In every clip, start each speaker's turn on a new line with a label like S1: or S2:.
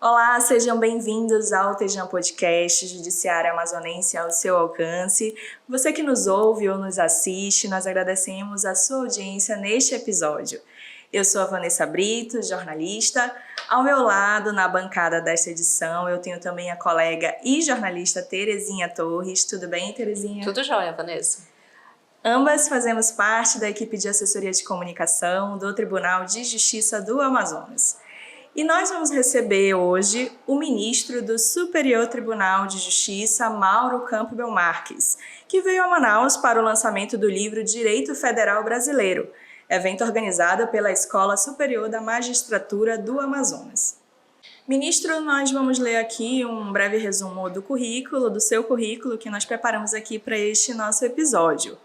S1: Olá, sejam bem-vindos ao Tejam Podcast Judiciário Amazonense ao seu alcance. Você que nos ouve ou nos assiste, nós agradecemos a sua audiência neste episódio. Eu sou a Vanessa Brito, jornalista. Ao meu lado, na bancada desta edição, eu tenho também a colega e jornalista Terezinha Torres. Tudo bem, Terezinha?
S2: Tudo jóia, Vanessa.
S1: Ambas fazemos parte da equipe de assessoria de comunicação do Tribunal de Justiça do Amazonas. E nós vamos receber hoje o ministro do Superior Tribunal de Justiça, Mauro Campbell Marques, que veio a Manaus para o lançamento do livro Direito Federal Brasileiro, evento organizado pela Escola Superior da Magistratura do Amazonas. Ministro, nós vamos ler aqui um breve resumo do seu currículo, que nós preparamos aqui para este nosso episódio.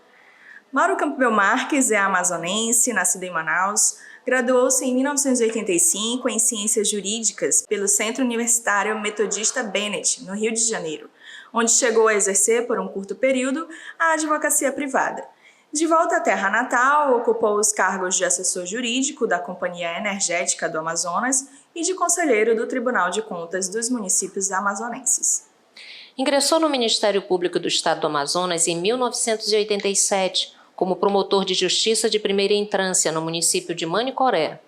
S1: Mauro Campbell Marques é amazonense, nascido em Manaus. Graduou-se em 1985 em Ciências Jurídicas pelo Centro Universitário Metodista Bennett, no Rio de Janeiro, onde chegou a exercer por um curto período a advocacia privada. De volta à terra natal, ocupou os cargos de assessor jurídico da Companhia Energética do Amazonas e de conselheiro do Tribunal de Contas dos municípios amazonenses.
S2: Ingressou no Ministério Público do Estado do Amazonas em 1987, como promotor de justiça de primeira entrância no município de Manicoré.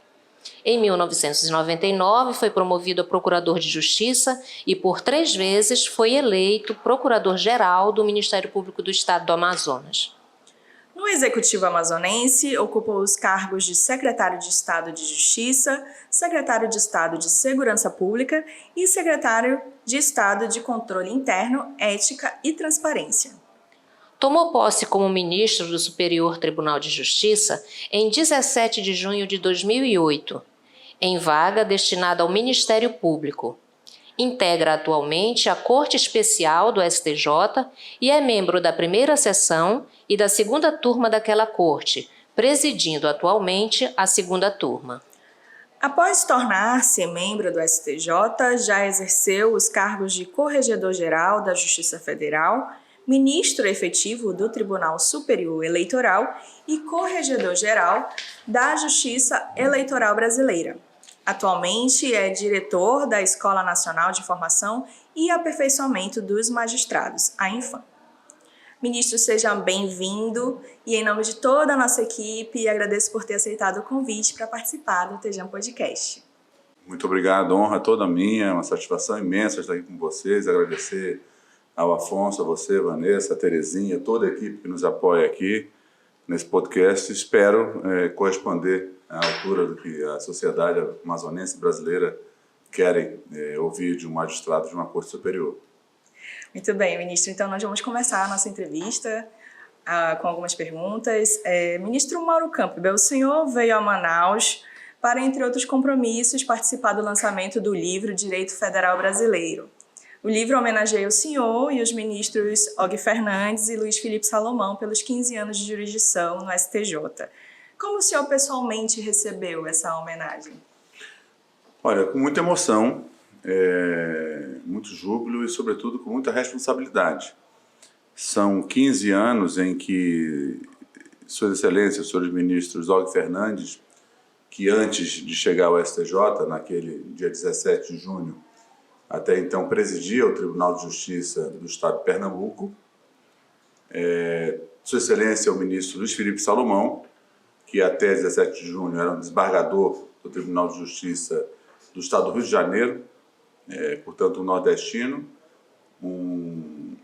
S2: Em 1999, foi promovido a procurador de justiça e, por 3 vezes, foi eleito procurador-geral do Ministério Público do Estado do Amazonas.
S1: No Executivo amazonense, ocupou os cargos de secretário de Estado de Justiça, secretário de Estado de Segurança Pública e secretário de Estado de Controle Interno, Ética e Transparência.
S2: Tomou posse como ministro do Superior Tribunal de Justiça em 17 de junho de 2008, em vaga destinada ao Ministério Público. Integra atualmente a Corte Especial do STJ e é membro da primeira sessão e da segunda turma daquela corte, presidindo atualmente a segunda turma.
S1: Após tornar-se membro do STJ, já exerceu os cargos de Corregedor-Geral da Justiça Federal, Ministro efetivo do Tribunal Superior Eleitoral e Corregedor-Geral da Justiça Eleitoral Brasileira. Atualmente é diretor da Escola Nacional de Formação e Aperfeiçoamento dos Magistrados, a Infam. Ministro, seja bem-vindo e, em nome de toda a nossa equipe, agradeço por ter aceitado o convite para participar do Tejam Podcast.
S3: Muito obrigado, honra toda minha, é uma satisfação imensa estar aqui com vocês, agradecer ao Afonso, a você, Vanessa, a Terezinha, toda a equipe que nos apoia aqui nesse podcast. Espero corresponder à altura do que a sociedade amazonense brasileira querem ouvir de um magistrado de uma corte superior.
S1: Muito bem, ministro. Então, nós vamos começar a nossa entrevista com algumas perguntas. Ministro Mauro Campbell, o senhor veio a Manaus para, entre outros compromissos, participar do lançamento do livro Direito Federal Brasileiro. O livro homenageia o senhor e os ministros Og Fernandes e Luiz Felipe Salomão pelos 15 anos de jurisdição no STJ. Como o senhor pessoalmente recebeu essa homenagem?
S3: Olha, com muita emoção, muito júbilo e, sobretudo, com muita responsabilidade. São 15 anos em que Suas Excelências, os senhores ministros Og Fernandes, que antes de chegar ao STJ, naquele dia 17 de junho, até então presidia o Tribunal de Justiça do Estado de Pernambuco. Sua Excelência, o ministro Luiz Felipe Salomão, que até 17 de junho era um desembargador do Tribunal de Justiça do Estado do Rio de Janeiro, portanto um nordestino, um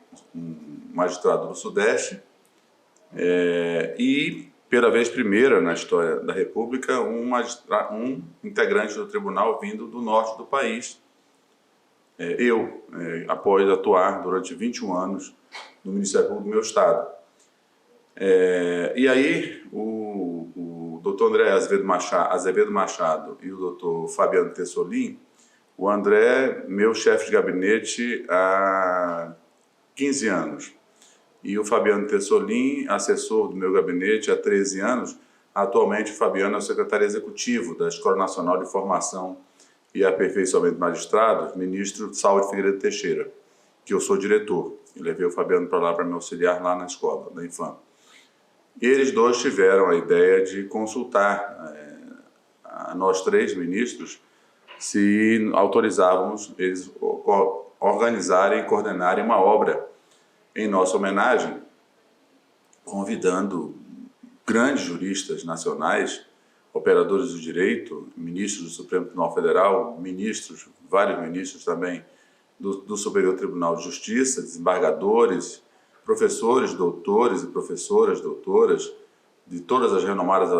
S3: magistrado do Sudeste, e, pela vez primeira na história da República, um integrante do tribunal vindo do norte do país, após atuar durante 21 anos no Ministério Público do meu estado. E aí, o doutor André Azevedo Machado e o doutor Fabiano Tessolin, o André, meu chefe de gabinete há 15 anos, e o Fabiano Tessolin, assessor do meu gabinete há 13 anos. Atualmente, o Fabiano é o secretário executivo da Escola Nacional de Formação e Aperfeiçoamento de Magistrados, ministro Saúde Figueiredo Teixeira, que eu sou diretor. Eu levei o Fabiano para lá para me auxiliar lá na escola, da Infam. E eles dois tiveram a ideia de consultar a nós 3 ministros se autorizávamos eles organizarem e coordenarem uma obra em nossa homenagem, convidando grandes juristas nacionais, operadores do direito, ministros do Supremo Tribunal Federal, ministros, vários ministros também do Superior Tribunal de Justiça, desembargadores, professores, doutores e professoras, doutoras, de todas as renomadas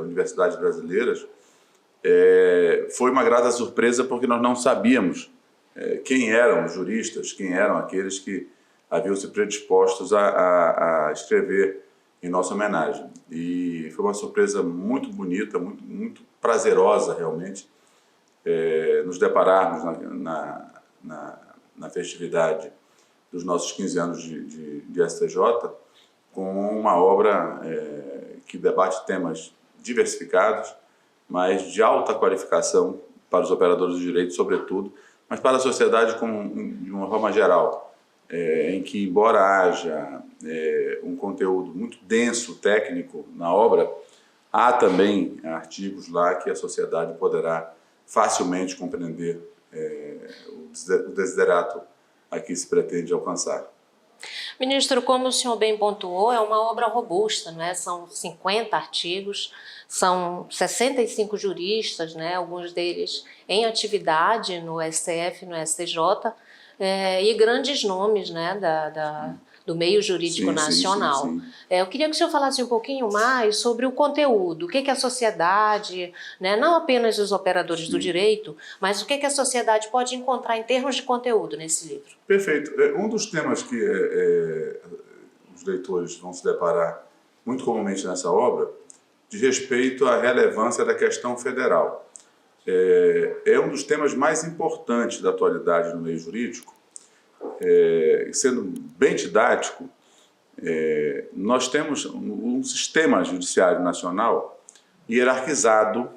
S3: universidades brasileiras. Foi uma grata surpresa porque nós não sabíamos quem eram os juristas, quem eram aqueles que haviam se predispostos a escrever em nossa homenagem. E foi uma surpresa muito bonita, muito prazerosa, realmente, nos depararmos na festividade dos nossos 15 anos de STJ com uma obra que debate temas diversificados, mas de alta qualificação para os operadores do direito, sobretudo, mas para a sociedade de uma forma geral, em que, embora haja um conteúdo muito denso, técnico na obra, há também artigos lá que a sociedade poderá facilmente compreender o desiderato a que se pretende alcançar.
S2: Ministro, como o senhor bem pontuou, é uma obra robusta, né? São 50 artigos, são 65 juristas, né? Alguns deles em atividade no STF, no STJ, e grandes nomes, né? do meio jurídico nacional.
S3: Sim.
S2: Eu queria que o senhor falasse um pouquinho mais sobre o conteúdo, o que a sociedade, né, não apenas os operadores do direito, mas o que a sociedade pode encontrar em termos de conteúdo nesse livro.
S3: Perfeito. Um dos temas que os leitores vão se deparar muito comumente nessa obra diz respeito à relevância da questão federal. É um dos temas mais importantes da atualidade no meio jurídico. Sendo bem didático, nós temos um sistema judiciário nacional hierarquizado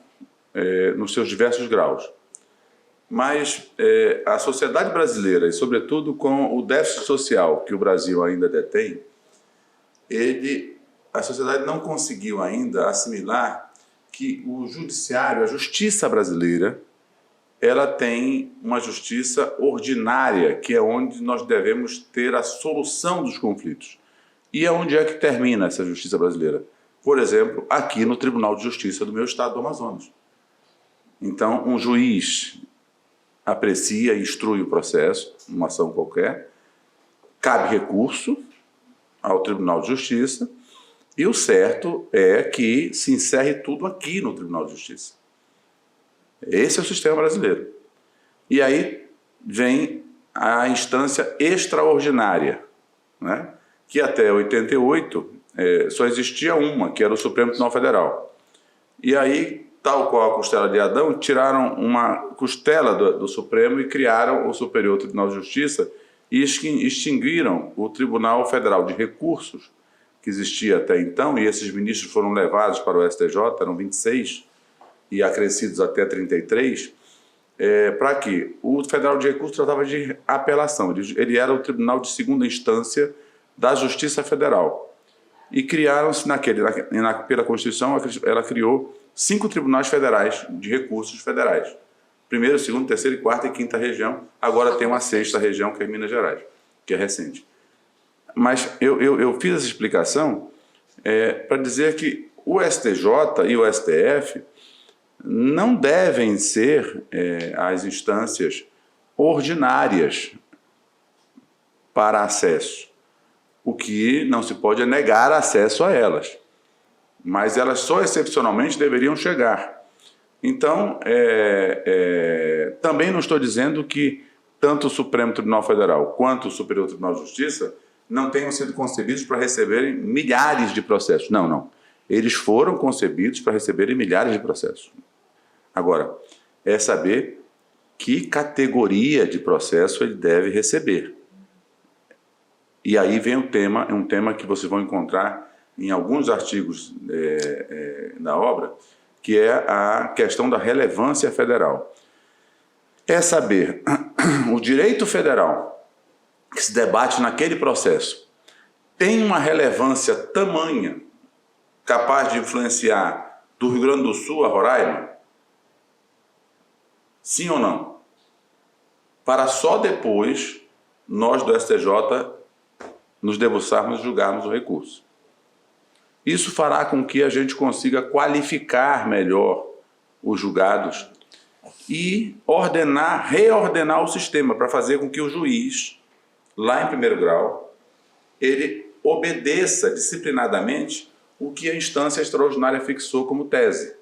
S3: nos seus diversos graus. Mas a sociedade brasileira, e sobretudo com o déficit social que o Brasil ainda detém, a sociedade não conseguiu ainda assimilar que o judiciário, a justiça brasileira, ela tem uma justiça ordinária, que é onde nós devemos ter a solução dos conflitos. E aonde é que termina essa justiça brasileira? Por exemplo, aqui no Tribunal de Justiça do meu estado do Amazonas. Então, um juiz aprecia e instrui o processo, uma ação qualquer, cabe recurso ao Tribunal de Justiça, e o certo é que se encerre tudo aqui no Tribunal de Justiça. Esse é o sistema brasileiro. E aí vem a instância extraordinária, né? Que até 88 só existia uma, que era o Supremo Tribunal Federal. E aí, tal qual a costela de Adão, tiraram uma costela do Supremo e criaram o Superior Tribunal de Justiça e extinguiram o Tribunal Federal de Recursos, que existia até então, e esses ministros foram levados para o STJ, eram 26, e acrescidos até 33, para quê? O Federal de Recursos tratava de apelação, ele era o Tribunal de Segunda Instância da Justiça Federal. E criaram-se pela Constituição, ela criou 5 tribunais federais de recursos federais. Primeira, segunda, terceira, quarta e quinta região, agora tem uma 6ª região, que é Minas Gerais, que é recente. Mas eu fiz essa explicação para dizer que o STJ e o STF não devem ser as instâncias ordinárias para acesso. O que não se pode é negar acesso a elas, mas elas só excepcionalmente deveriam chegar. Então, também não estou dizendo que tanto o Supremo Tribunal Federal quanto o Superior Tribunal de Justiça não tenham sido concebidos para receberem milhares de processos. Não, não. Eles foram concebidos para receberem milhares de processos. Agora, é saber que categoria de processo ele deve receber. E aí vem um tema que vocês vão encontrar em alguns artigos da obra, que é a questão da relevância federal. É saber o direito federal que se debate naquele processo tem uma relevância tamanha capaz de influenciar do Rio Grande do Sul a Roraima? Sim ou não? Para só depois nós do STJ nos debruçarmos e julgarmos o recurso. Isso fará com que a gente consiga qualificar melhor os julgados e reordenar o sistema para fazer com que o juiz, lá em primeiro grau, ele obedeça disciplinadamente o que a instância extraordinária fixou como tese.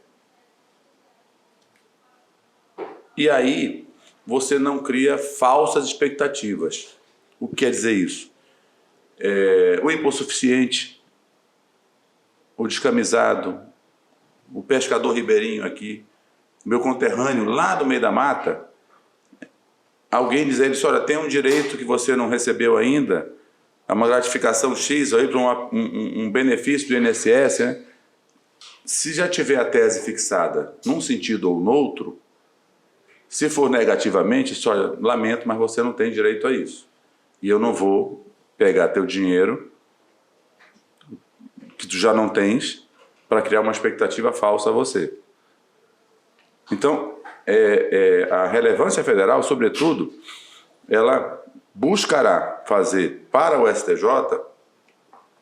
S3: E aí você não cria falsas expectativas. O que quer dizer isso? O hipossuficiente, o descamisado, o pescador ribeirinho aqui, meu conterrâneo lá do meio da mata, alguém diz a ele, olha, tem um direito que você não recebeu ainda, uma gratificação X aí para um benefício do INSS, né? Se já tiver a tese fixada num sentido ou no outro, se for negativamente, olha, lamento, mas você não tem direito a isso. E eu não vou pegar teu dinheiro, que tu já não tens, para criar uma expectativa falsa a você. Então, a relevância federal, sobretudo, ela buscará fazer para o STJ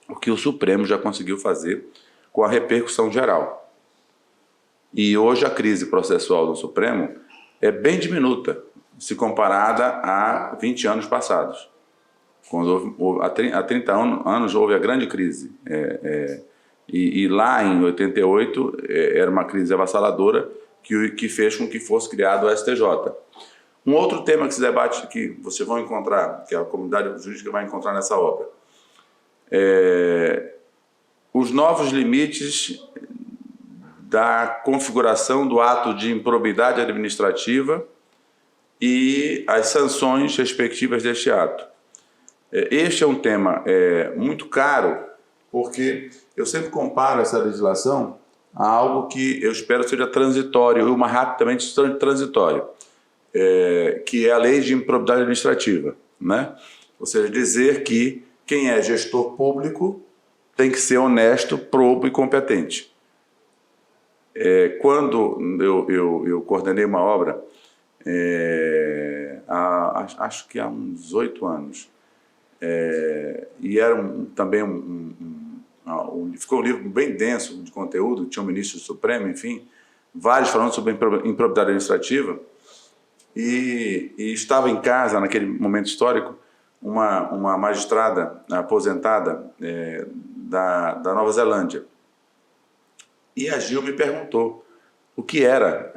S3: o que o Supremo já conseguiu fazer com a repercussão geral. E hoje a crise processual do Supremo é bem diminuta, se comparada a 20 anos passados. Quando há 30 anos houve a grande crise. E lá em 88 era uma crise avassaladora que fez com que fosse criado o STJ. Um outro tema que se debate, que vocês vão encontrar, que a comunidade jurídica vai encontrar nessa obra, os novos limites da configuração do ato de improbidade administrativa e as sanções respectivas deste ato. Este é um tema muito caro, porque eu sempre comparo essa legislação a algo que eu espero seja transitório, e o mais rapidamente transitório, que é a lei de improbidade administrativa, né? Ou seja, dizer que quem é gestor público tem que ser honesto, probo e competente. Quando eu coordenei uma obra, acho que há uns 8 anos, e era também ficou um livro bem denso de conteúdo, tinha o ministro do Supremo, enfim, vários falando sobre improbidade administrativa, e estava em casa, naquele momento histórico, uma magistrada aposentada da Nova Zelândia. E a Gil me perguntou o que era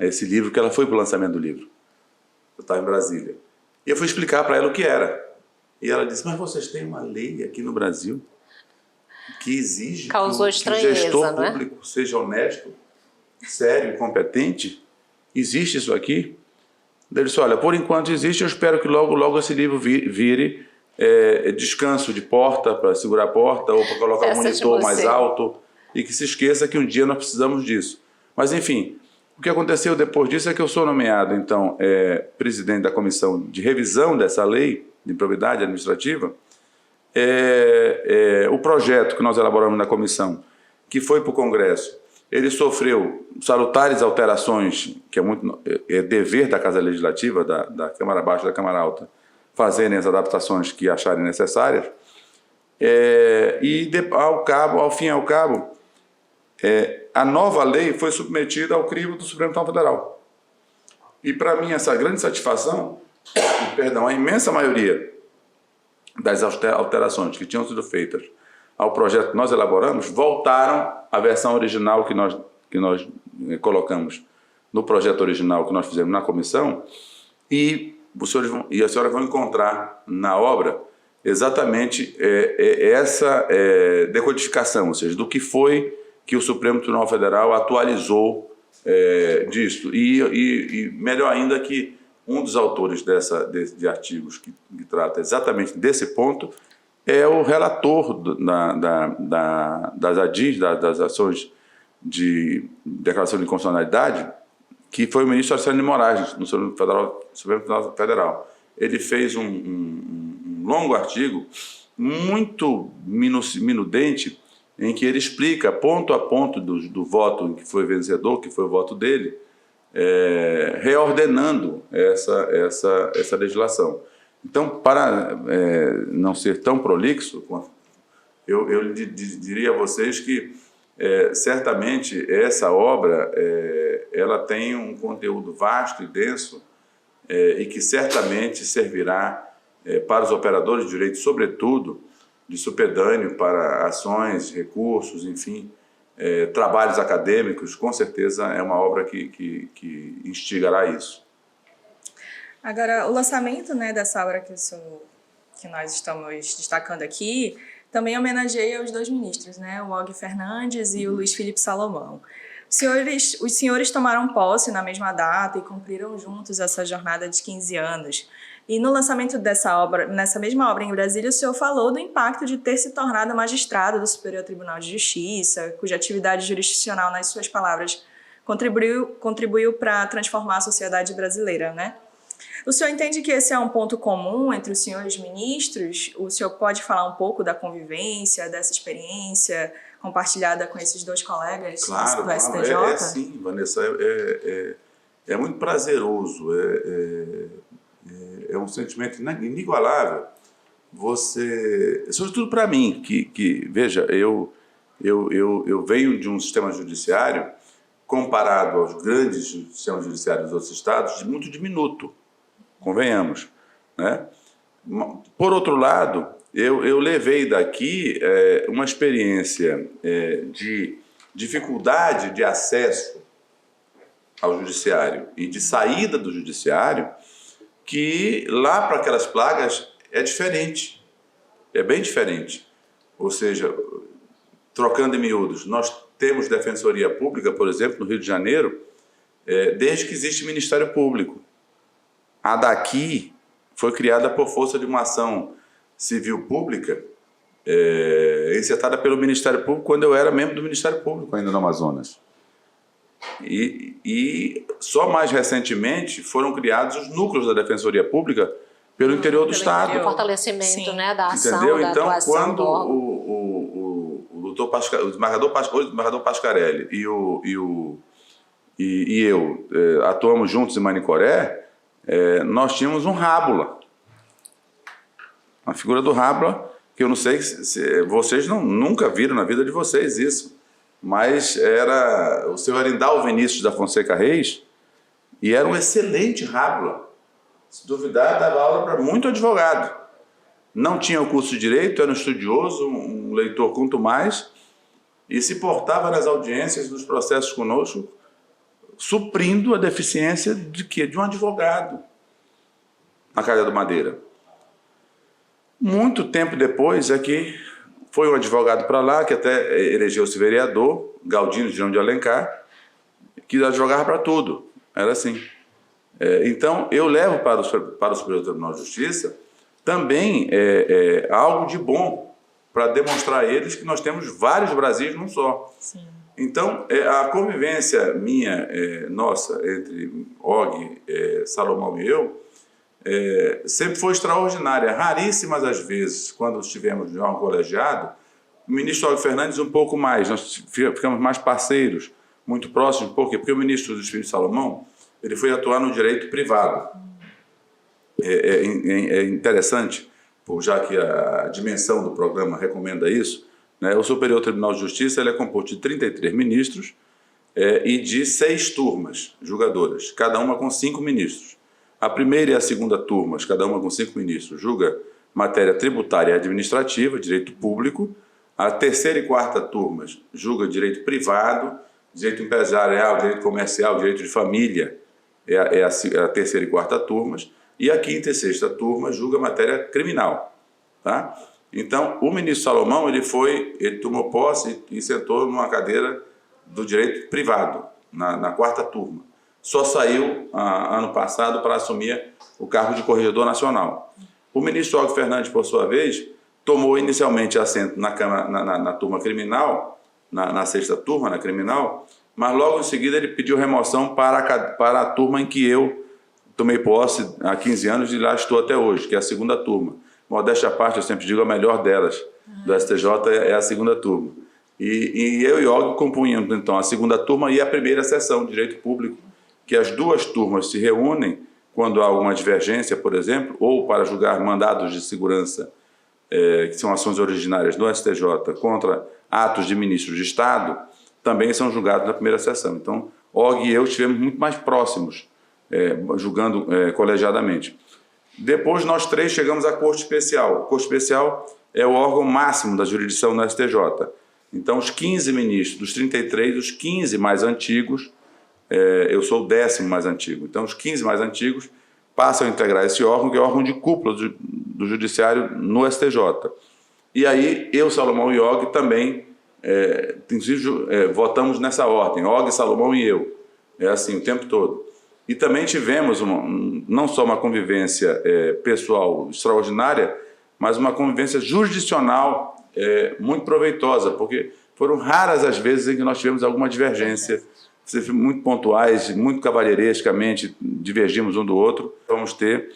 S3: esse livro, que ela foi para o lançamento do livro. Eu estava em Brasília. E eu fui explicar para ela o que era. E ela disse, mas vocês têm uma lei aqui no Brasil que exige que o gestor público seja honesto, sério e competente? Existe isso aqui? Ele disse, olha, por enquanto existe, eu espero que logo, logo esse livro vire descanso de porta, para segurar a porta, ou para colocar o monitor mais alto, e que se esqueça que um dia nós precisamos disso. Mas, enfim, o que aconteceu depois disso é que eu sou nomeado, então, presidente da comissão de revisão dessa lei de improbidade administrativa. O projeto que nós elaboramos na comissão, que foi para o Congresso, ele sofreu salutares alterações, que é dever da Casa Legislativa, da Câmara Baixa e da Câmara Alta, fazerem as adaptações que acharem necessárias, e ao fim e ao cabo, a nova lei foi submetida ao crivo do Supremo Tribunal Federal. E para mim essa grande satisfação, a imensa maioria das alterações que tinham sido feitas ao projeto que nós elaboramos, voltaram à versão original que nós colocamos no projeto original que nós fizemos na comissão, e a senhora vão encontrar na obra exatamente essa decodificação, ou seja, do que foi que o Supremo Tribunal Federal atualizou disso. E melhor ainda que um dos autores de artigos que trata exatamente desse ponto é o relator das ADIs, das ações de declaração de inconstitucionalidade, que foi o ministro Alexandre de Moraes, no Supremo Tribunal Federal. Ele fez um longo artigo, muito minudente, em que ele explica ponto a ponto do voto que foi vencedor, que foi o voto dele, reordenando essa legislação. Então, para não ser tão prolixo, eu diria a vocês que certamente essa obra ela tem um conteúdo vasto e denso e que certamente servirá para os operadores de direito, sobretudo de supedâneo, para ações, recursos, enfim, trabalhos acadêmicos. Com certeza é uma obra que instigará isso.
S1: Agora, o lançamento, né, dessa obra que nós estamos destacando aqui também homenageia os dois ministros, né, o Og Fernandes e o Luiz Felipe Salomão. Os senhores tomaram posse na mesma data e cumpriram juntos essa jornada de 15 anos. E no lançamento dessa obra, nessa mesma obra em Brasília, o senhor falou do impacto de ter se tornado magistrado do Superior Tribunal de Justiça, cuja atividade jurisdicional, nas suas palavras, contribuiu para transformar a sociedade brasileira, né? O senhor entende que esse é um ponto comum entre os senhores ministros? O senhor pode falar um pouco da convivência, dessa experiência compartilhada com esses dois colegas do STJ?
S3: Sim, Vanessa, é muito prazeroso, é um sentimento inigualável. Sobretudo para mim, veja, eu venho de um sistema judiciário, comparado aos grandes sistemas judiciários dos outros estados, muito diminuto, convenhamos, né? Por outro lado, eu levei daqui uma experiência de dificuldade de acesso ao judiciário e de saída do judiciário, que lá para aquelas plagas é diferente, é bem diferente. Ou seja, trocando em miúdos, nós temos defensoria pública, por exemplo, no Rio de Janeiro, desde que existe Ministério Público. A daqui foi criada por força de uma ação civil pública encetada pelo Ministério Público quando eu era membro do Ministério Público ainda no Amazonas. E só mais recentemente foram criados os núcleos da Defensoria Pública pelo interior do Estado.
S2: O fortalecimento, né, da ação,
S3: entendeu?
S2: da
S3: então,
S2: atuação
S3: quando
S2: do órgão.
S3: o desembargador Pascarelli e eu atuamos juntos em Manicoré, nós tínhamos um rábula. A figura do rábula, que eu não sei se vocês nunca viram na vida de vocês isso, mas era o senhor Arindal Vinícius da Fonseca Reis, e era um excelente rábula. Se duvidar, dava aula para muito advogado. Não tinha o curso de Direito, era um estudioso, um leitor quanto mais, e se portava nas audiências, nos processos conosco, suprindo a deficiência de um advogado na Calha do Madeira. Muito tempo depois é que foi um advogado para lá, que até elegeu-se vereador, Galdino Girão de Alencar, que advogava para tudo. Era assim. Então, eu levo para o Superior Tribunal de Justiça também algo de bom para demonstrar a eles que nós temos vários Brasis num só.
S1: Sim.
S3: Então, a convivência minha, nossa, entre Og, Salomão e eu, sempre foi extraordinária. Raríssimas as vezes, quando estivemos de órgão colegiado, o ministro Og Fernandes um pouco mais, nós ficamos mais parceiros, muito próximos. Por quê? Porque o ministro Luiz Felipe Salomão, ele foi atuar no direito privado. É interessante, já que a dimensão do programa recomenda isso, né? O Superior Tribunal de Justiça ele é composto de 33 ministros e de 6 turmas julgadoras, cada uma com 5 ministros. A primeira e a segunda turmas, cada uma com 5 ministros, julga matéria tributária e administrativa, direito público. A terceira e quarta turmas julga direito privado, direito empresarial, direito comercial, direito de família, é a terceira e quarta turmas. E a quinta e sexta turma julga matéria criminal. Tá? Então, o ministro Salomão ele tomou posse e sentou numa cadeira do direito privado, na quarta turma. Só saiu ano passado para assumir o cargo de corregedor nacional. O ministro Og Fernandes, por sua vez, tomou inicialmente assento na turma criminal, na sexta turma, na criminal, mas logo em seguida ele pediu remoção para a turma em que eu tomei posse há 15 anos e lá estou até hoje, que é a segunda turma. Modéstia à parte, eu sempre digo, a melhor delas do STJ é a segunda turma. E eu e Og compunhamos, então, a segunda turma e a primeira sessão de Direito Público, que as duas turmas se reúnem quando há alguma divergência, por exemplo, ou para julgar mandados de segurança, que são ações originárias do STJ, contra atos de ministros de Estado, também são julgados na primeira sessão. Então, Og e eu estivemos muito mais próximos, julgando colegiadamente. Depois, nós três chegamos à Corte Especial. A Corte Especial é o órgão máximo da jurisdição do STJ. Então, os 15 ministros, dos 33, os 15 mais antigos, eu sou o 10º mais antigo, então os 15 mais antigos passam a integrar esse órgão, que é o órgão de cúpula do Judiciário no STJ. E aí, eu, Salomão e Og também, inclusive, votamos nessa ordem, Og, Salomão e eu. É assim, o tempo todo. E também tivemos não só uma convivência pessoal extraordinária, mas uma convivência jurisdicional muito proveitosa, porque foram raras as vezes em que nós tivemos alguma divergência, muito pontuais, muito cavalheirescamente divergimos um do outro. Vamos ter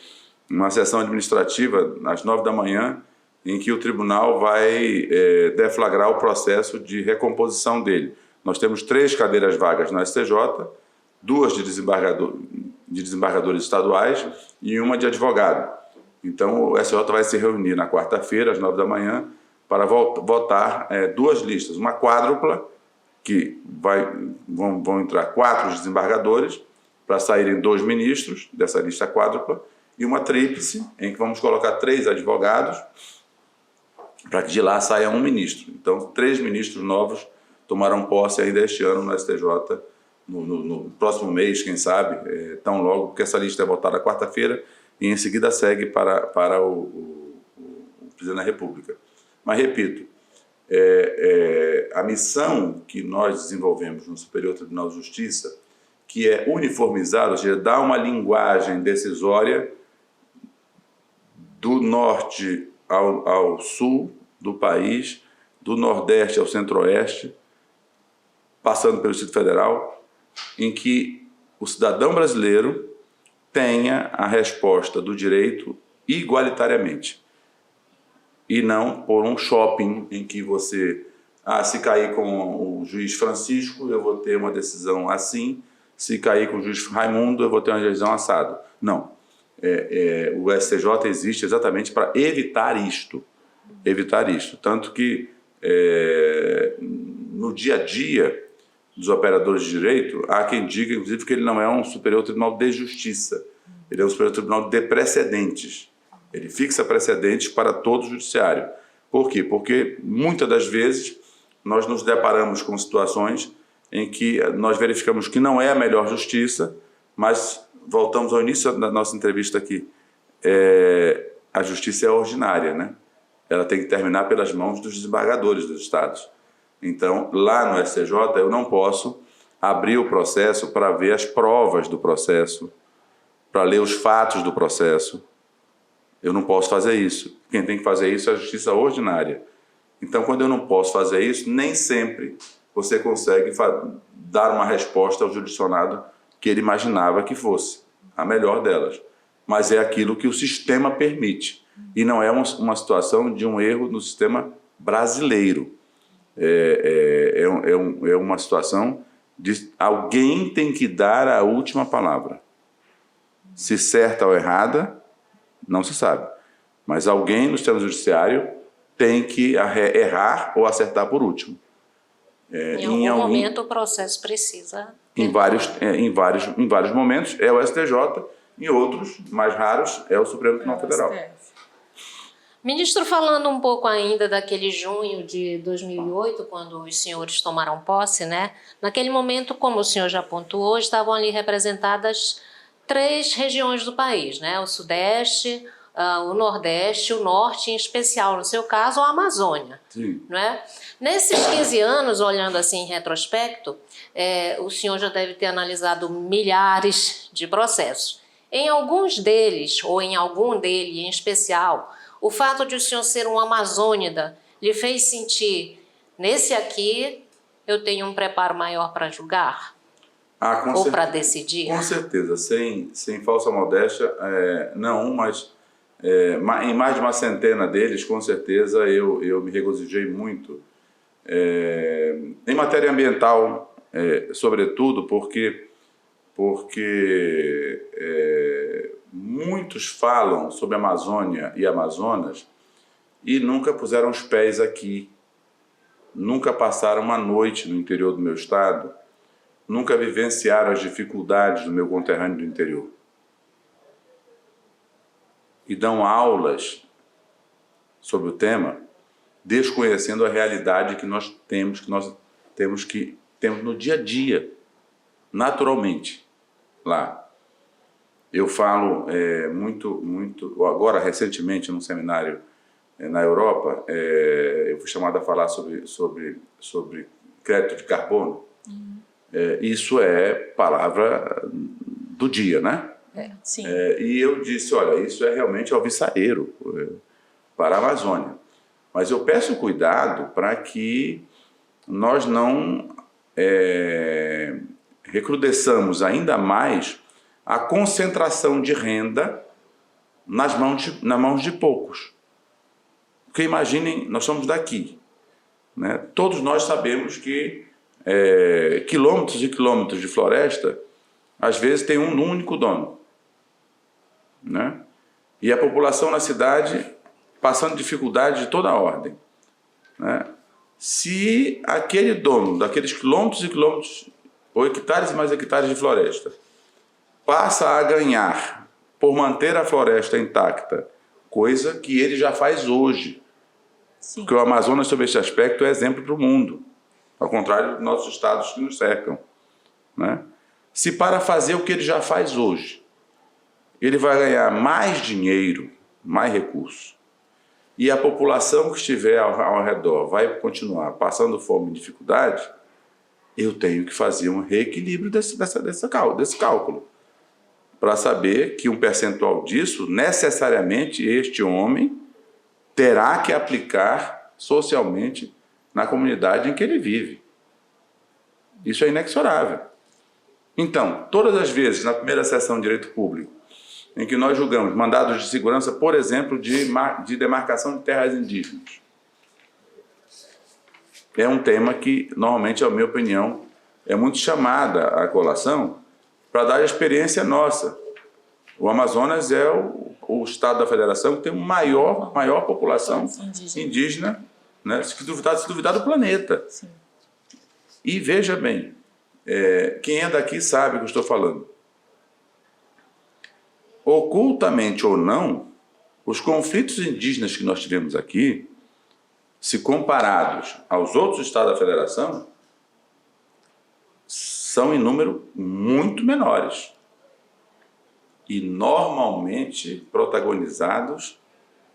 S3: uma sessão administrativa às 9 da manhã, em que o tribunal vai deflagrar o processo de recomposição dele. Nós temos 3 cadeiras vagas no STJ, 2 de desembargadores estaduais e uma de advogado. Então, o STJ vai se reunir na quarta-feira, às 9 da manhã, para votar 2 listas. Uma quádrupla, que vão entrar 4 desembargadores, para saírem 2 ministros dessa lista quádrupla, e uma tríplice, em que vamos colocar 3 advogados, para que de lá saia um ministro. Então, 3 ministros novos tomarão posse ainda este ano no STJ, no próximo mês, quem sabe, tão logo, porque essa lista é votada quarta-feira e em seguida segue para o Presidente da República. Mas, repito, a missão que nós desenvolvemos no Superior Tribunal de Justiça, que é uniformizar, ou seja, dar uma linguagem decisória do norte ao sul do país, do nordeste ao centro-oeste, passando pelo Distrito Federal, em que o cidadão brasileiro tenha a resposta do direito igualitariamente. E não por um shopping em que você, se cair com o juiz Francisco, eu vou ter uma decisão assim, se cair com o juiz Raimundo, eu vou ter uma decisão assado. Não. O STJ existe exatamente para evitar isto. Tanto que, no dia a dia dos operadores de direito, há quem diga, inclusive, que ele não é um Superior Tribunal de Justiça, ele é um Superior Tribunal de precedentes. Ele fixa precedentes para todo o judiciário. Por quê? Porque, muitas das vezes, nós nos deparamos com situações em que nós verificamos que não é a melhor justiça, mas voltamos ao início da nossa entrevista aqui. A justiça é ordinária, né? Ela tem que terminar pelas mãos dos desembargadores dos estados. Então, lá no STJ, eu não posso abrir o processo para ver as provas do processo, para ler os fatos do processo. Eu não posso fazer isso. Quem tem que fazer isso é a justiça ordinária. Então, quando eu não posso fazer isso, nem sempre você consegue dar uma resposta ao jurisdicionado que ele imaginava que fosse a melhor delas. Mas é aquilo que o sistema permite. E não é uma situação de um erro no sistema brasileiro. É uma situação de alguém tem que dar a última palavra. Se certa ou errada, não se sabe. Mas alguém no sistema judiciário tem que errar ou acertar por último.
S2: Em algum momento o processo precisa...
S3: Em vários momentos é o STJ, em outros, mais raros, é o Supremo Tribunal Federal.
S2: Ministro, falando um pouco ainda daquele junho de 2008, quando os senhores tomaram posse, né? Naquele momento, como o senhor já pontuou, estavam ali representadas 3 regiões do país, né? O Sudeste, o Nordeste, o Norte, em especial, no seu caso, a Amazônia.
S3: Sim.
S2: Não é? Nesses 15 anos, olhando assim em retrospecto, o senhor já deve ter analisado milhares de processos. Em alguns deles, ou em algum dele em especial, o fato de o senhor ser um amazônida lhe fez sentir, nesse aqui, eu tenho um preparo maior para julgar? Ou para decidir?
S3: Com certeza, sem falsa modéstia, não, mas em mais de uma centena deles, com certeza, eu me regozijei muito. Em matéria ambiental, sobretudo, porque porque muitos falam sobre a Amazônia e Amazonas e nunca puseram os pés aqui, nunca passaram uma noite no interior do meu estado, nunca vivenciaram as dificuldades do meu conterrâneo do interior. E dão aulas sobre o tema, desconhecendo a realidade que nós temos no dia a dia, naturalmente, lá. Eu falo muito, agora recentemente num seminário na Europa, eu fui chamado a falar sobre crédito de carbono. Isso é palavra do dia, né?
S1: Sim.
S3: E eu disse, olha, isso é realmente alvissareiro para a Amazônia. Mas eu peço cuidado para que nós não recrudesçamos ainda mais a concentração de renda nas mãos de poucos. Porque imaginem, nós somos daqui, né? Todos nós sabemos que quilômetros e quilômetros de floresta, às vezes, tem um único dono, né? E a população na cidade passando dificuldade de toda a ordem, né? Se aquele dono daqueles quilômetros e quilômetros, ou hectares e mais hectares de floresta, passa a ganhar por manter a floresta intacta, coisa que ele já faz hoje.
S1: Sim.
S3: Porque o Amazonas, sob esse aspecto, é exemplo para o mundo, ao contrário dos nossos estados que nos cercam, né? Se para fazer o que ele já faz hoje, ele vai ganhar mais dinheiro, mais recursos, e a população que estiver ao redor vai continuar passando fome e dificuldade, eu tenho que fazer um reequilíbrio desse cálculo, para saber que um percentual disso, necessariamente, este homem terá que aplicar socialmente na comunidade em que ele vive. Isso é inexorável. Então, todas as vezes, na primeira sessão de Direito Público, em que nós julgamos mandados de segurança, por exemplo, de demarcação de terras indígenas, é um tema que, normalmente, na minha opinião, é muito chamada à colação para dar a experiência nossa. O Amazonas é o estado da federação que tem maior população indígena, né? Se duvidar do planeta.
S1: Sim.
S3: E veja bem, quem é daqui sabe o que eu estou falando. Ocultamente ou não, os conflitos indígenas que nós tivemos aqui, se comparados aos outros estados da federação, são em número muito menores. E normalmente protagonizados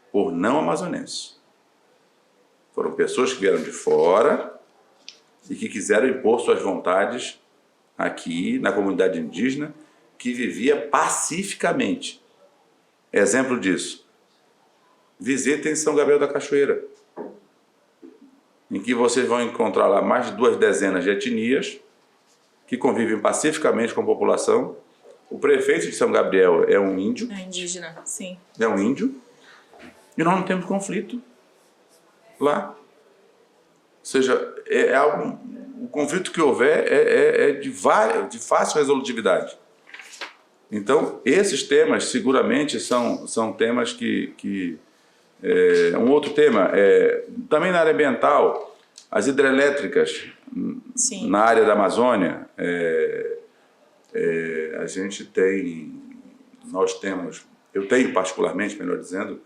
S3: por não amazonenses. Foram pessoas que vieram de fora e que quiseram impor suas vontades aqui na comunidade indígena, que vivia pacificamente. Exemplo disso, visitem São Gabriel da Cachoeira, em que vocês vão encontrar lá mais de 2 dezenas de etnias que convivem pacificamente com a população. O prefeito de São Gabriel é um índio.
S1: É indígena, sim.
S3: É um índio. E nós não temos conflito lá. Ou seja, o conflito que houver é de fácil resolutividade. Então, esses temas seguramente são temas que um outro tema, também na área ambiental, as hidrelétricas. Sim. Na área da Amazônia, eu tenho particularmente, melhor dizendo,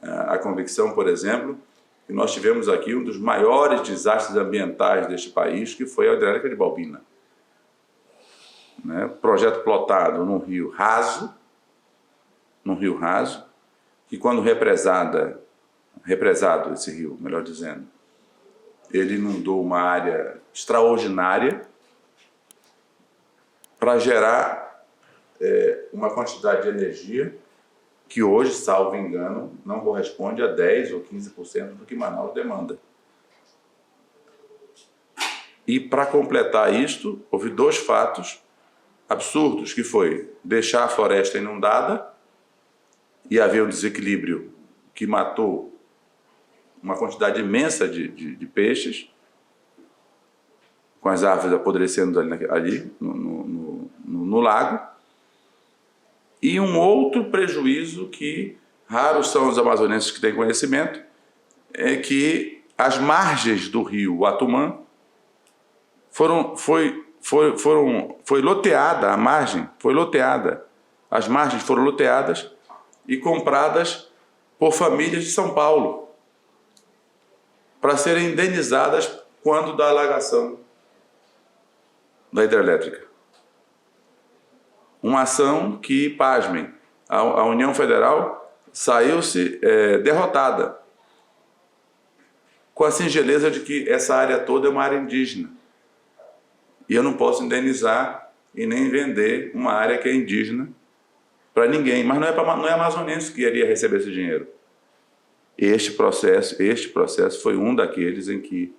S3: a convicção, por exemplo, que nós tivemos aqui um dos maiores desastres ambientais deste país, que foi a hidrelétrica de Balbina. Né? Projeto plotado num rio raso, que quando represado esse rio, melhor dizendo, ele inundou uma área extraordinária para gerar uma quantidade de energia que hoje, salvo engano, não corresponde a 10% ou 15% do que Manaus demanda. E para completar isto, houve 2 fatos absurdos, que foi deixar a floresta inundada e haver um desequilíbrio que matou uma quantidade imensa de peixes, com as árvores apodrecendo ali no lago. E um outro prejuízo que raros são os amazonenses que têm conhecimento, é que as margens do rio Atumã foi loteada, a margem foi loteada, as margens foram loteadas e compradas por famílias de São Paulo para serem indenizadas quando da alagação da hidrelétrica. Uma ação que, pasmem, a União Federal saiu-se derrotada, com a singeleza de que essa área toda é uma área indígena. E eu não posso indenizar e nem vender uma área que é indígena para ninguém. Mas não é amazonense que iria receber esse dinheiro. Este processo foi um daqueles em que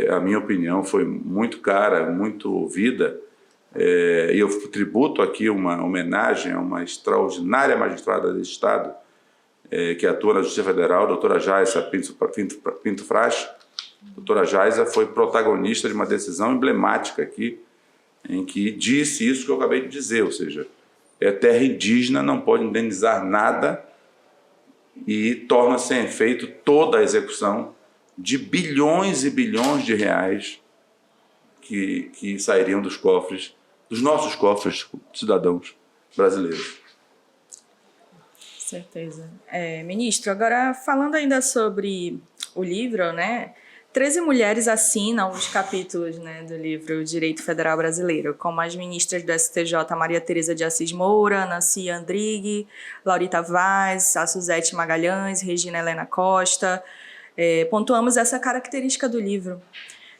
S3: a minha opinião foi muito cara, muito ouvida, e eu tributo aqui uma homenagem a uma extraordinária magistrada desse Estado, que atua na Justiça Federal, a doutora Jaisa Pinto Frasche. A doutora Jaisa foi protagonista de uma decisão emblemática aqui, em que disse isso que eu acabei de dizer, ou seja, terra indígena, não pode indenizar nada, e torna sem efeito toda a execução de bilhões e bilhões de reais que sairiam dos cofres, dos nossos cofres, cidadãos brasileiros.
S1: Certeza. Ministro, agora falando ainda sobre o livro, né? 13 mulheres assinam os capítulos, né, do livro Direito Federal Brasileiro, como as ministras do STJ Maria Tereza de Assis Moura, Nancy Andrighi, Laurita Vaz, a Suzete Magalhães, Regina Helena Costa. Pontuamos essa característica do livro.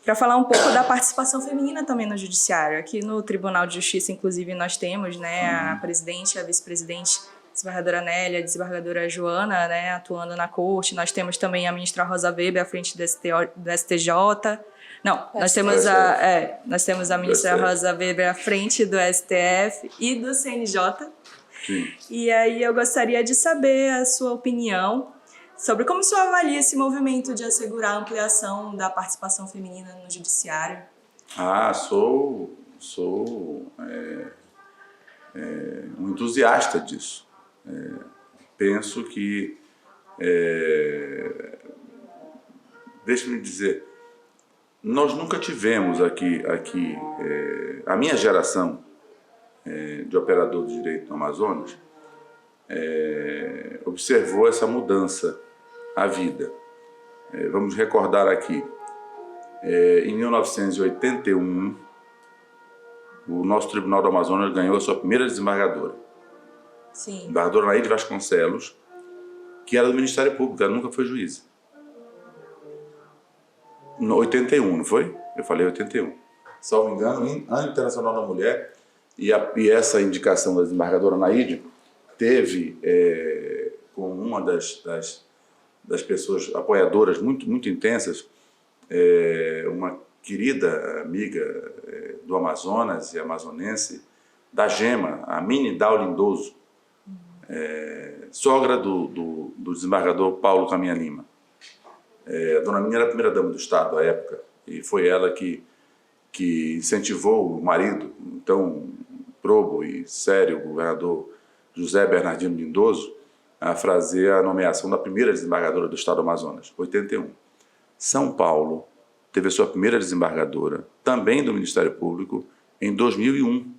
S1: Para falar um pouco da participação feminina também no judiciário. Aqui no Tribunal de Justiça, inclusive, nós temos, né, a presidente, a vice-presidente, desembargadora Nélia, a desembargadora Joana, né, atuando na corte. Nós temos também a ministra Rosa Weber à frente do STJ. Não, nós temos a ministra Rosa Weber à frente do STF e do CNJ.
S3: Sim.
S1: E aí eu gostaria de saber a sua opinião sobre como o senhor avalia esse movimento de assegurar a ampliação da participação feminina no judiciário.
S3: Sou um entusiasta disso. Penso que, deixe-me dizer, nós nunca tivemos aqui a minha geração de operador de direito no Amazonas observou essa mudança à vida. Vamos recordar aqui, em 1981, o nosso Tribunal do Amazonas ganhou a sua primeira desembargadora.
S1: Sim.
S3: Desembargadora Naide Vasconcelos, que era do Ministério Público, ela nunca foi juíza. No 81, não foi? Eu falei 81. Salvo engano, Ano Internacional da Mulher, e essa indicação da desembargadora Naide teve, com uma das pessoas apoiadoras muito intensas, uma querida amiga do Amazonas e amazonense, da Gema, a Mini Dal Lindoso, sogra do desembargador Paulo Caminha Lima. A dona Minha era a primeira-dama do Estado à época, e foi ela que incentivou o marido, então probo e sério, o governador José Bernardino Lindoso, a fazer a nomeação da primeira desembargadora do Estado do Amazonas, 81. São Paulo teve a sua primeira desembargadora, também do Ministério Público, em 2001.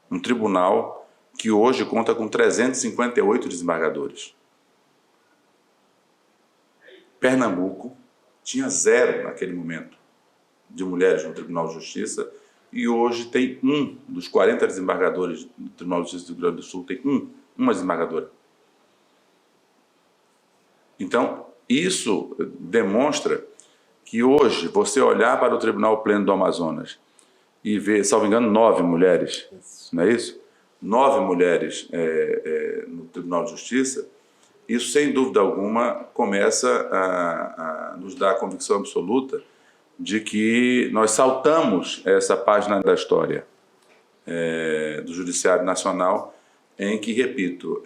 S3: Um tribunal que hoje conta com 358 desembargadores. Pernambuco tinha 0 naquele momento de mulheres no Tribunal de Justiça, e hoje tem um dos 40 desembargadores do Tribunal de Justiça do Rio Grande do Sul, tem uma desembargadora. Então, isso demonstra que hoje, você olhar para o Tribunal Pleno do Amazonas e ver, salvo engano, 9 mulheres, não é isso? 9 mulheres no Tribunal de Justiça, isso, sem dúvida alguma, começa a nos dar a convicção absoluta de que nós saltamos essa página da história do Judiciário Nacional, em que, repito,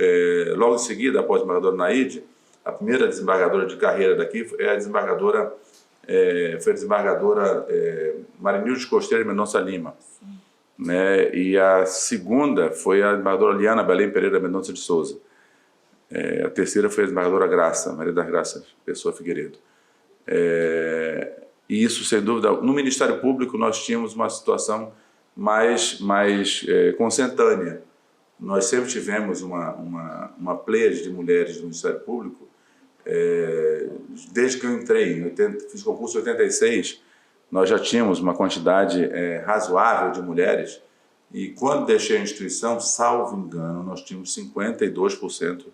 S3: logo em seguida, após a desembargadora Naide, a primeira desembargadora de carreira daqui é a desembargadora foi a desembargadora Marinilde Costeiro Mendonça Lima. Né? E a segunda foi a desembargadora Liana Belém Pereira Mendonça de Souza. A terceira foi a desembargadora Graça, Maria das Graças Pessoa Figueiredo. E isso, sem dúvida, no Ministério Público nós tínhamos uma situação mais consentânea. Nós sempre tivemos uma pleiade de mulheres no Ministério Público, desde que eu entrei, fiz concurso em 86, nós já tínhamos uma quantidade razoável de mulheres, e quando deixei a instituição, salvo engano, nós tínhamos 52%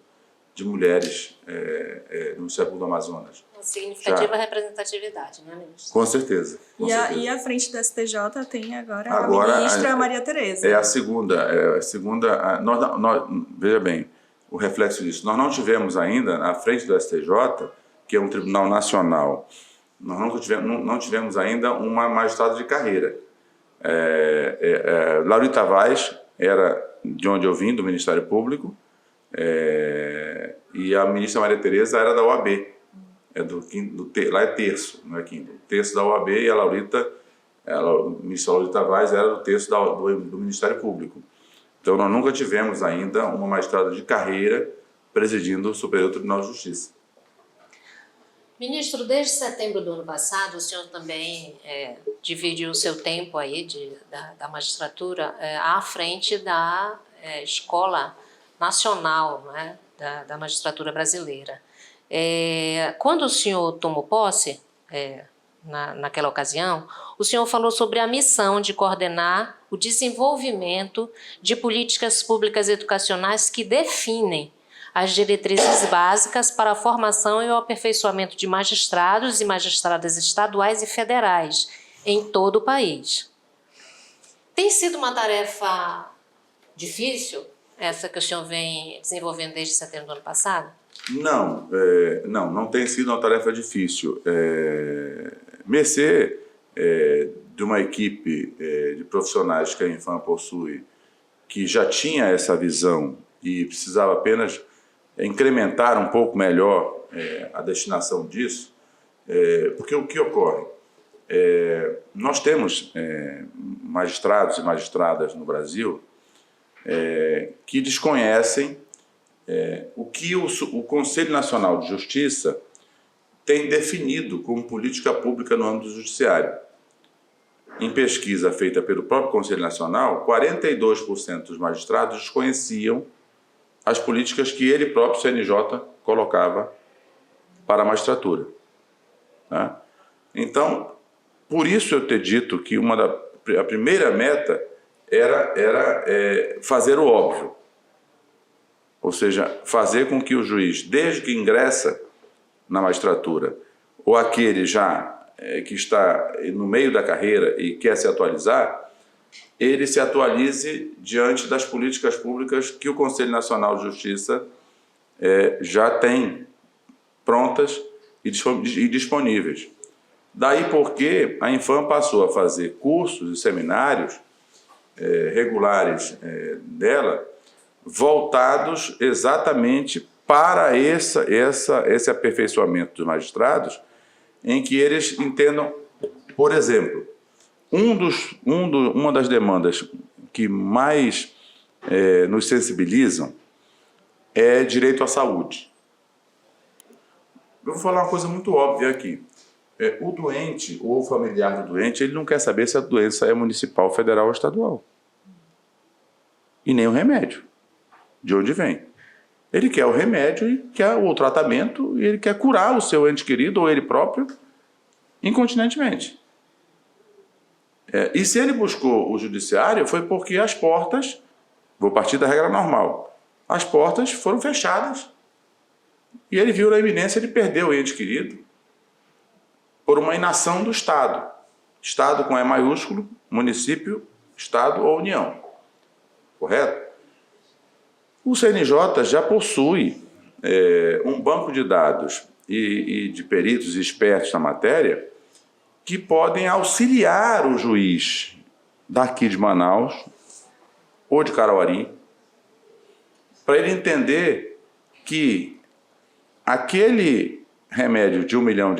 S3: de mulheres no Ministério Público do Amazonas.
S2: Uma significativa representatividade, não é, ministro?
S3: Com certeza.
S1: E à frente do STJ tem agora a ministra Maria Tereza.
S3: É a segunda. Veja bem, o reflexo disso. Nós não tivemos ainda, à frente do STJ, que é um tribunal nacional, nós não tivemos ainda uma magistrada de carreira. Laurita Vaz era de onde eu vim, do Ministério Público, e a ministra Maria Tereza era da OAB. Lá é terço, não é quinto. Terço da OAB, e a ministra Laurita Vaz era do terço do Ministério Público. Então, nós nunca tivemos ainda uma magistrada de carreira presidindo o Superior Tribunal de Justiça.
S2: Ministro, desde setembro do ano passado, o senhor também dividiu o seu tempo aí da magistratura à frente da Escola Nacional, né, da Magistratura Brasileira. Quando o senhor tomou posse, naquela ocasião, o senhor falou sobre a missão de coordenar o desenvolvimento de políticas públicas educacionais que definem as diretrizes básicas para a formação e o aperfeiçoamento de magistrados e magistradas estaduais e federais em todo o país. Tem sido uma tarefa difícil, essa que o senhor vem desenvolvendo desde setembro do ano passado?
S3: Não tem sido uma tarefa difícil. Mercê de uma equipe de profissionais que a Infam possui, que já tinha essa visão e precisava apenas incrementar um pouco melhor a destinação disso, porque o que ocorre? Nós temos magistrados e magistradas no Brasil que desconhecem o que o Conselho Nacional de Justiça tem definido como política pública no âmbito do judiciário. Em pesquisa feita pelo próprio Conselho Nacional, 42% dos magistrados desconheciam as políticas que ele próprio, CNJ, colocava para a magistratura. Tá? Então, por isso eu ter dito que a primeira meta era fazer o óbvio. Ou seja, fazer com que o juiz, desde que ingressa na magistratura, ou aquele já que está no meio da carreira e quer se atualizar, ele se atualize diante das políticas públicas que o Conselho Nacional de Justiça já tem prontas e disponíveis. Daí porque a Infam passou a fazer cursos e seminários regulares dela, voltados exatamente para esse aperfeiçoamento dos magistrados, em que eles entendam, por exemplo, uma das demandas que mais nos sensibilizam é direito à saúde. Eu vou falar uma coisa muito óbvia aqui. O doente ou o familiar do doente, ele não quer saber se a doença é municipal, federal ou estadual. E nem o remédio. De onde vem? Ele quer o remédio, e quer o tratamento, e ele quer curar o seu ente querido ou ele próprio incontinentemente. E se ele buscou o judiciário, foi porque as portas, vou partir da regra normal, as portas foram fechadas. E ele viu na iminência de perder o ente querido por uma inação do Estado. Estado com E maiúsculo, município, Estado ou União. Correto? O CNJ já possui um banco de dados e de peritos e expertos na matéria que podem auxiliar o juiz daqui de Manaus ou de Carauari para ele entender que aquele remédio de R$1 milhão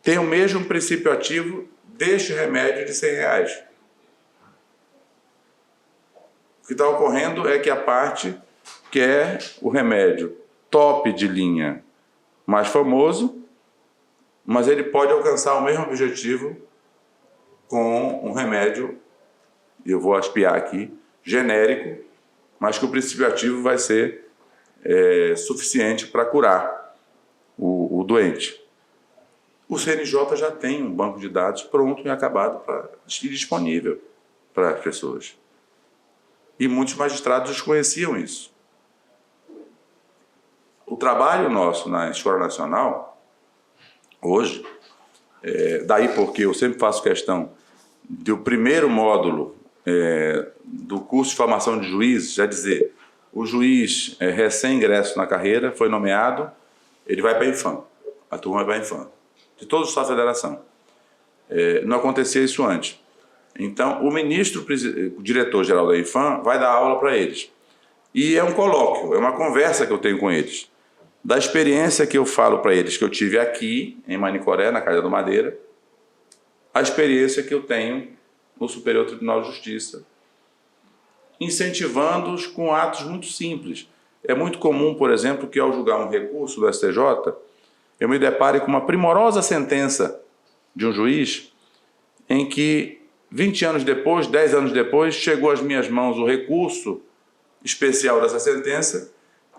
S3: tem o mesmo princípio ativo deste remédio de R$100. O que está ocorrendo é que a parte quer o remédio top de linha mais famoso, mas ele pode alcançar o mesmo objetivo com um remédio, eu vou espiar aqui, genérico, mas que o princípio ativo vai ser suficiente para curar o doente. O CNJ já tem um banco de dados pronto e acabado e disponível para as pessoas. E muitos magistrados desconheciam isso. O trabalho nosso na Escola Nacional, hoje, daí porque eu sempre faço questão do primeiro módulo do curso de formação de juízes, já dizer, o juiz recém-ingresso na carreira, foi nomeado, ele vai para a Infam, a turma vai para a Infam, de todos os estados da federação. Não acontecia isso antes. Então, o diretor-geral da Infam vai dar aula para eles. E é um colóquio, é uma conversa que eu tenho com eles. Da experiência que eu falo para eles, que eu tive aqui, em Manicoré, na Casa do Madeira, a experiência que eu tenho no Superior Tribunal de Justiça, incentivando-os com atos muito simples. É muito comum, por exemplo, que ao julgar um recurso do STJ, eu me depare com uma primorosa sentença de um juiz em que 20 anos depois, 10 anos depois, chegou às minhas mãos o recurso especial dessa sentença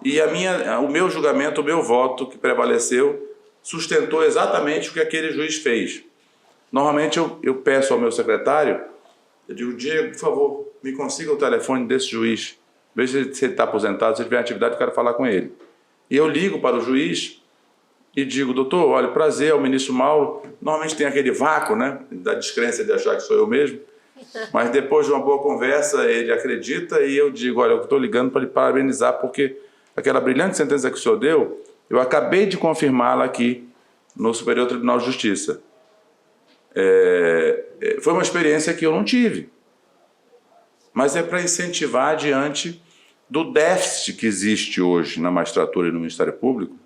S3: e o meu julgamento, o meu voto que prevaleceu, sustentou exatamente o que aquele juiz fez. Normalmente eu peço ao meu secretário, eu digo, Diego, por favor, me consiga o telefone desse juiz, veja se ele está aposentado, se ele tiver atividade, eu quero falar com ele. E eu ligo para o juiz e digo, doutor, olha, prazer, é o ministro Mauro. Normalmente tem aquele vácuo, né, da descrença de achar que sou eu mesmo, mas depois de uma boa conversa ele acredita e eu digo, olha, eu estou ligando para lhe parabenizar porque aquela brilhante sentença que o senhor deu, eu acabei de confirmá-la aqui no Superior Tribunal de Justiça. Foi uma experiência que eu não tive, mas é para incentivar diante do déficit que existe hoje na magistratura e no Ministério Público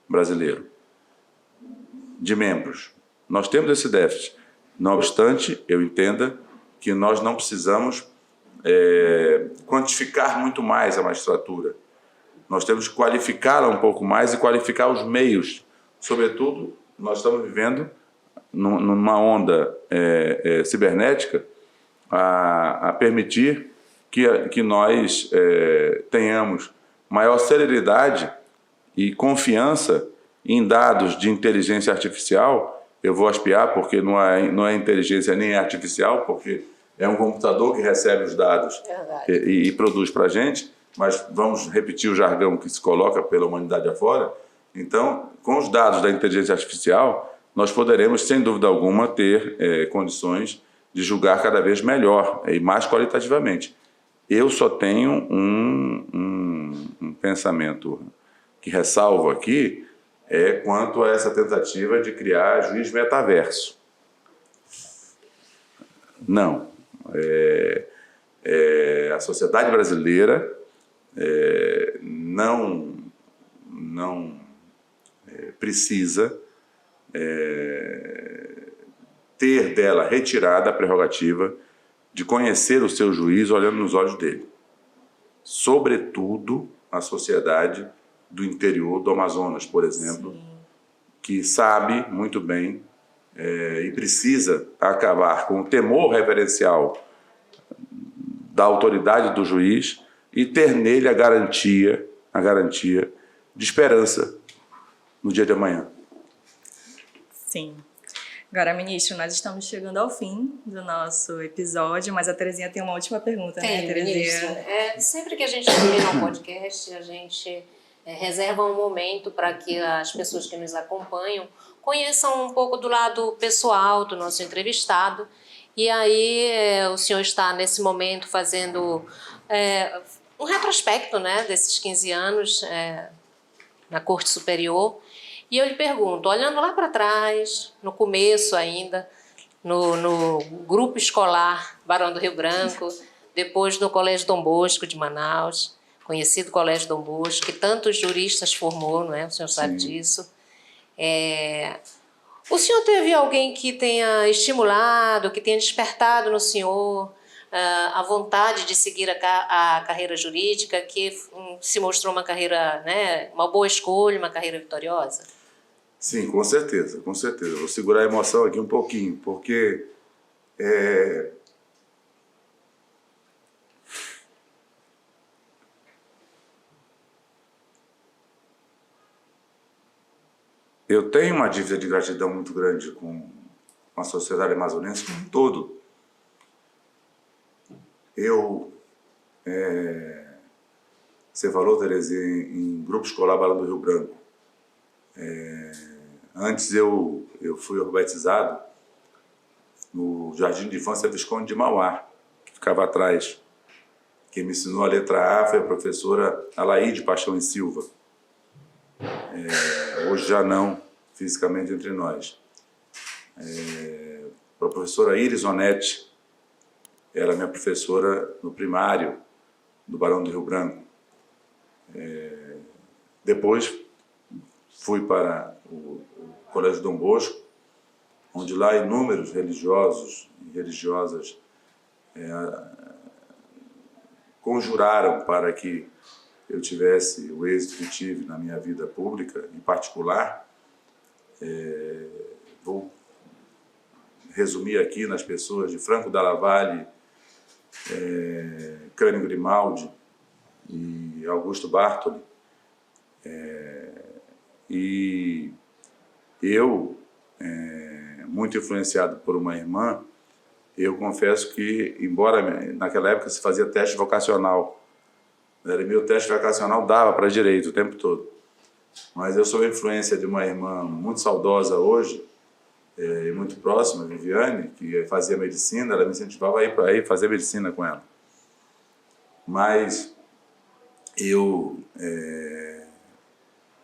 S3: brasileiro, de membros. Nós temos esse déficit. Não obstante, eu entenda que nós não precisamos quantificar muito mais a magistratura. Nós temos que qualificá-la um pouco mais e qualificar os meios. Sobretudo, nós estamos vivendo numa onda cibernética a permitir que nós tenhamos maior celeridade e confiança em dados de inteligência artificial. Eu vou espiar porque não é inteligência nem é artificial, porque é um computador que recebe os dados e produz para a gente, mas vamos repetir o jargão que se coloca pela humanidade afora. Então, com os dados da inteligência artificial, nós poderemos, sem dúvida alguma, ter condições de julgar cada vez melhor e mais qualitativamente. Eu só tenho um pensamento que ressalvo aqui, quanto a essa tentativa de criar juiz metaverso. Não. A sociedade brasileira não precisa ter dela retirada a prerrogativa de conhecer o seu juiz olhando nos olhos dele. Sobretudo a sociedade do interior do Amazonas, por exemplo, sim, que sabe muito bem e precisa acabar com o temor reverencial da autoridade do juiz e ter nele a garantia de esperança no dia de amanhã.
S1: Sim. Agora, ministro, nós estamos chegando ao fim do nosso episódio, mas a Terezinha tem uma última pergunta, né, Terezinha?
S2: Ministro. Sempre que a gente termina um podcast, a gente reserva um momento para que as pessoas que nos acompanham conheçam um pouco do lado pessoal do nosso entrevistado. E aí o senhor está, nesse momento, fazendo um retrospecto, né, desses 15 anos na Corte Superior. E eu lhe pergunto, olhando lá para trás, no começo ainda, no grupo escolar Barão do Rio Branco, depois no Colégio Dom Bosco de Manaus, conhecido Colégio Dom Bosco, que tantos juristas formou, não é? O senhor sabe disso. O senhor teve alguém que tenha estimulado, que tenha despertado no senhor a vontade de seguir a carreira jurídica, que se mostrou uma carreira, né, uma boa escolha, uma carreira vitoriosa?
S3: Sim, com certeza, com certeza. Vou segurar a emoção aqui um pouquinho, porque eu tenho uma dívida de gratidão muito grande com a sociedade amazonense como um todo. Você falou, Terezinha, em grupo escolar Barão do Rio Branco. Antes eu fui alfabetizado no Jardim de Infância Visconde de Mauá, que ficava atrás. Quem me ensinou a letra A foi a professora Alaide Paixão e Silva. Hoje já não, fisicamente entre nós. A professora Iris Onetti era minha professora no primário do Barão do Rio Branco. Depois fui para o Colégio Dom Bosco, onde lá inúmeros religiosos e religiosas conjuraram para que eu tivesse o êxito que tive na minha vida pública, em particular. Vou resumir aqui nas pessoas de Franco Dalla Valle, Cândido Grimaldi e Augusto Bartoli. E eu, muito influenciado por uma irmã, eu confesso que, embora naquela época se fazia teste vocacional, meu teste vocacional dava para direito o tempo todo, mas eu sou a influência de uma irmã muito saudosa hoje, e muito próxima, Viviane, que fazia medicina. Ela me incentivava a ir para aí fazer medicina com ela. Mas eu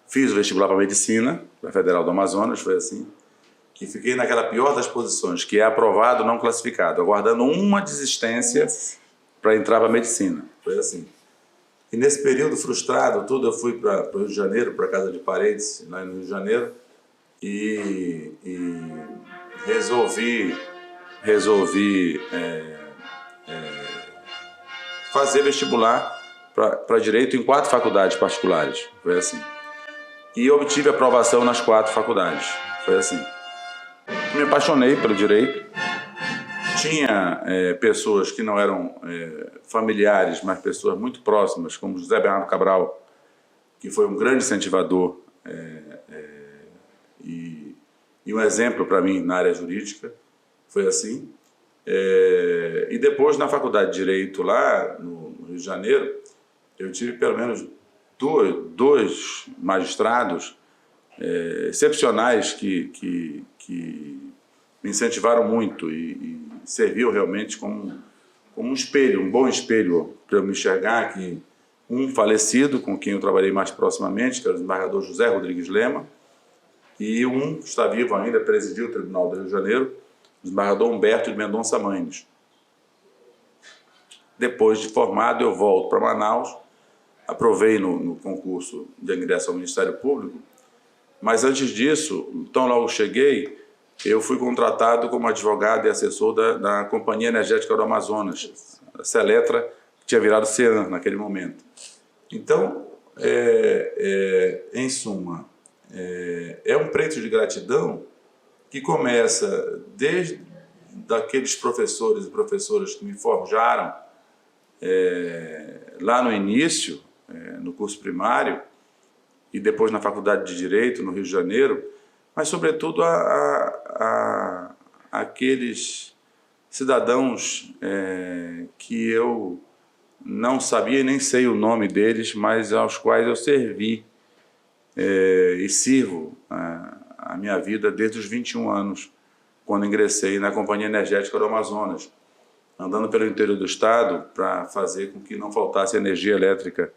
S3: fiz o vestibular para medicina, para a Federal do Amazonas, foi assim, que fiquei naquela pior das posições, que é aprovado, não classificado, aguardando uma desistência para entrar para medicina, foi assim. E nesse período frustrado, tudo, eu fui para o Rio de Janeiro, para a casa de parentes, lá no Rio de Janeiro, e resolvi fazer vestibular para direito em 4 faculdades particulares, foi assim. E obtive aprovação nas 4 faculdades, foi assim. Me apaixonei pelo direito. Tinha pessoas que não eram familiares, mas pessoas muito próximas, como José Bernardo Cabral, que foi um grande incentivador e um exemplo para mim na área jurídica, foi assim. E depois, na Faculdade de Direito, lá no Rio de Janeiro, eu tive pelo menos dois magistrados excepcionais que me incentivaram muito e serviu realmente como um espelho, um bom espelho para eu me enxergar, que um falecido, com quem eu trabalhei mais proximamente, que era o desembargador José Rodrigues Lema, e um que está vivo ainda, presidiu o Tribunal do Rio de Janeiro, o desembargador Humberto de Mendonça Manes. Depois de formado, eu volto para Manaus, aprovei no concurso de ingresso ao Ministério Público, mas antes disso, tão logo cheguei, eu fui contratado como advogado e assessor da Companhia Energética do Amazonas, a Seletra, que tinha virado CEAN naquele momento. Então, em suma, é um preço de gratidão que começa desde daqueles professores e professoras que me forjaram lá no início, no curso primário, e depois na Faculdade de Direito, no Rio de Janeiro, mas, sobretudo, aqueles cidadãos que eu não sabia e nem sei o nome deles, mas aos quais eu servi e sirvo a minha vida desde os 21 anos, quando ingressei na Companhia Energética do Amazonas, andando pelo interior do estado para fazer com que não faltasse energia elétrica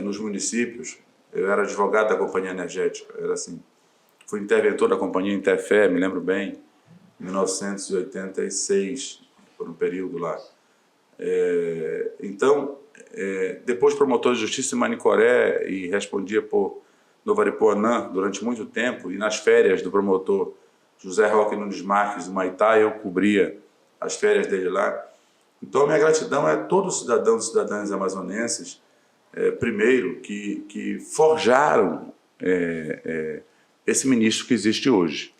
S3: nos municípios. Eu era advogado da Companhia Energética, era assim. Fui interventor da Companhia Interfé, me lembro bem, em 1986, por um período lá. Então, depois promotor de justiça em Manicoré e respondia por Novo Aripuanã durante muito tempo, e nas férias do promotor José Roque Nunes Marques, do Humaitá, eu cobria as férias dele lá. Então, a minha gratidão é a todos os cidadãos e cidadãs amazonenses, primeiro, que forjaram esse ministro que existe hoje.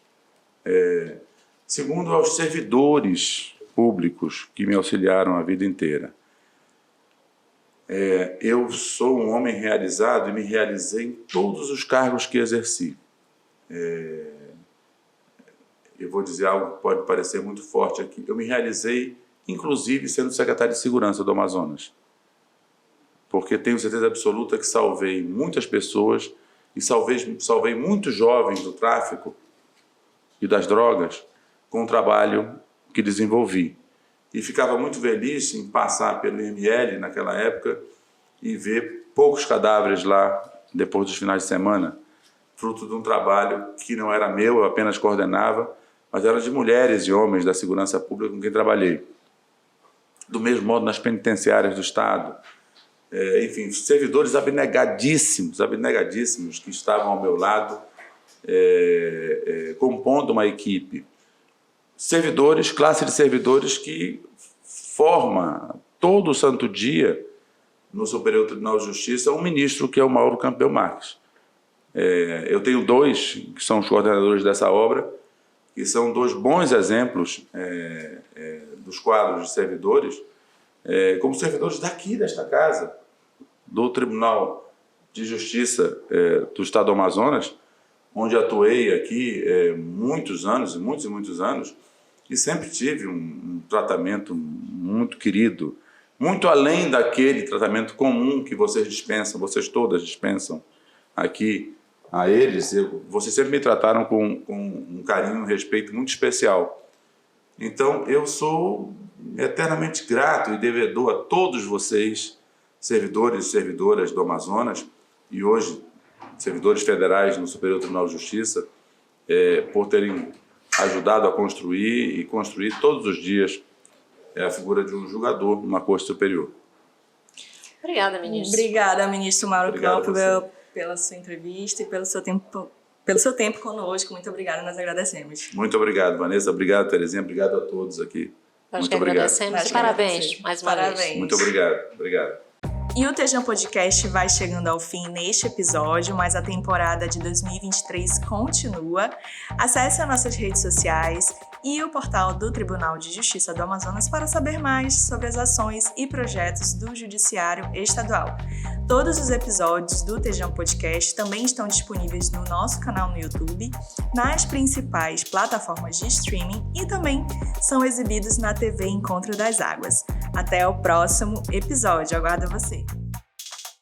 S3: Segundo, aos servidores públicos que me auxiliaram a vida inteira. Eu sou um homem realizado e me realizei em todos os cargos que exerci. Eu vou dizer algo que pode parecer muito forte aqui. Eu me realizei, inclusive, sendo secretário de Segurança do Amazonas. Porque tenho certeza absoluta que salvei muitas pessoas e salvei muitos jovens do tráfico e das drogas com o trabalho que desenvolvi. E ficava muito feliz em passar pelo IML naquela época e ver poucos cadáveres lá depois dos finais de semana, fruto de um trabalho que não era meu, eu apenas coordenava, mas era de mulheres e homens da segurança pública com quem trabalhei. Do mesmo modo nas penitenciárias do Estado. Enfim, servidores abnegadíssimos que estavam ao meu lado, compondo uma equipe. Servidores, classe de servidores que forma todo o santo dia no Superior Tribunal de Justiça um ministro que é o Mauro Campbell Marques. Eu tenho dois que são os coordenadores dessa obra, que são dois bons exemplos dos quadros de servidores, como servidores daqui desta casa, do Tribunal de Justiça do Estado do Amazonas, onde atuei aqui muitos anos, muitos e muitos anos, e sempre tive um tratamento muito querido, muito além daquele tratamento comum que vocês dispensam, vocês todas dispensam aqui a eles. Vocês sempre me trataram com um carinho, um respeito muito especial. Então, eu sou eternamente grato e devedor a todos vocês, servidores e servidoras do Amazonas, e hoje servidores federais no Superior Tribunal de Justiça, por terem ajudado a construir e construir todos os dias a figura de um julgador numa corte superior.
S2: Obrigada, ministro.
S1: Obrigada, ministro Mauro Campbell, pela sua entrevista e pelo seu tempo conosco. Muito obrigada, nós agradecemos.
S3: Muito obrigado, Vanessa. Obrigado, Terezinha. Obrigado a todos aqui.
S2: Nós que agradecemos e parabéns mais uma vez.
S3: Muito obrigado. Obrigado.
S1: E o Tejão Podcast vai chegando ao fim neste episódio, mas a temporada de 2023 continua. Acesse as nossas redes sociais e o portal do Tribunal de Justiça do Amazonas para saber mais sobre as ações e projetos do Judiciário Estadual. Todos os episódios do Tejão Podcast também estão disponíveis no nosso canal no YouTube, nas principais plataformas de streaming e também são exibidos na TV Encontro das Águas. Até o próximo episódio. Aguardo você!